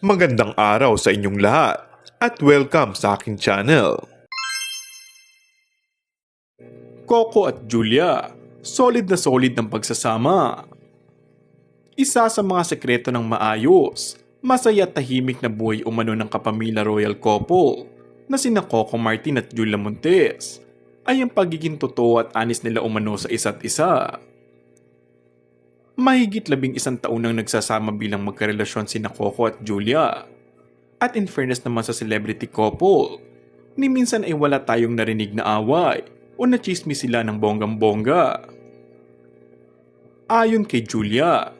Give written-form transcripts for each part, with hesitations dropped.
Magandang araw sa inyong lahat at welcome sa aking channel. Coco at Julia, solid na solid ng pagsasama. Isa sa mga sekreto ng maayos, masaya at tahimik na buhay umano ng kapamilya royal couple na sina Coco Martin at Julia Montes ay ang pagiging totoo at anis nila umano sa isa't isa. Mahigit 11 taon nang nagsasama bilang magkarelasyon sina Coco at Julia. At in fairness naman sa celebrity couple, ni minsan ay wala tayong narinig na away o nachismis sila ng bonggang-bongga. Ayon kay Julia,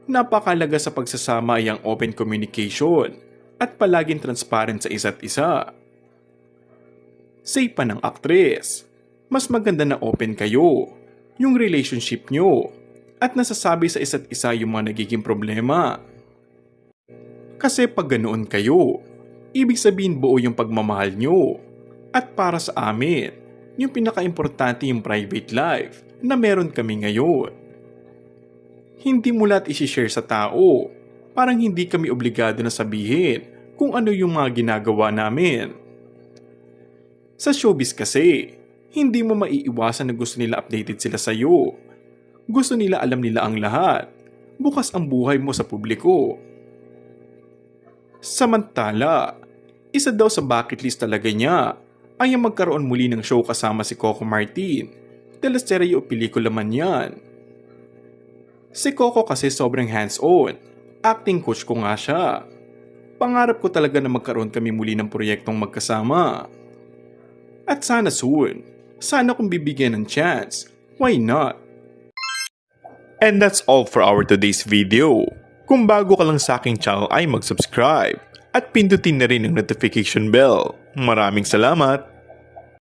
napakalaga sa pagsasama ay ang open communication at palaging transparent sa isa't isa. Say pa ng aktres, mas maganda na open kayo, yung relationship nyo, at nasasabi sa isa't isa yung mga nagiging problema. Kasi pag ganoon kayo, ibig sabihin buo yung pagmamahal nyo. At para sa amin, yung pinaka-importante yung private life na meron kami ngayon. Hindi mo lahat isi-share sa tao, parang hindi kami obligado na sabihin kung ano yung mga ginagawa namin. Sa showbiz kasi, hindi mo maiiwasan na gusto nila updated sila sa'yo. Gusto nila alam nila ang lahat. Bukas ang buhay mo sa publiko. Samantala, isa daw sa bucket list talaga niya ay ang magkaroon muli ng show kasama si Coco Martin. Teleserye o pelikula man yan. Si Coco kasi sobrang hands-on. Acting coach ko nga siya. Pangarap ko talaga na magkaroon kami muli ng proyektong magkasama. At sana soon. Sana kung bibigyan ng chance. Why not? And that's all for our today's video. Kung bago ka lang sa aking channel ay mag-subscribe at pindutin na rin ang notification bell. Maraming salamat!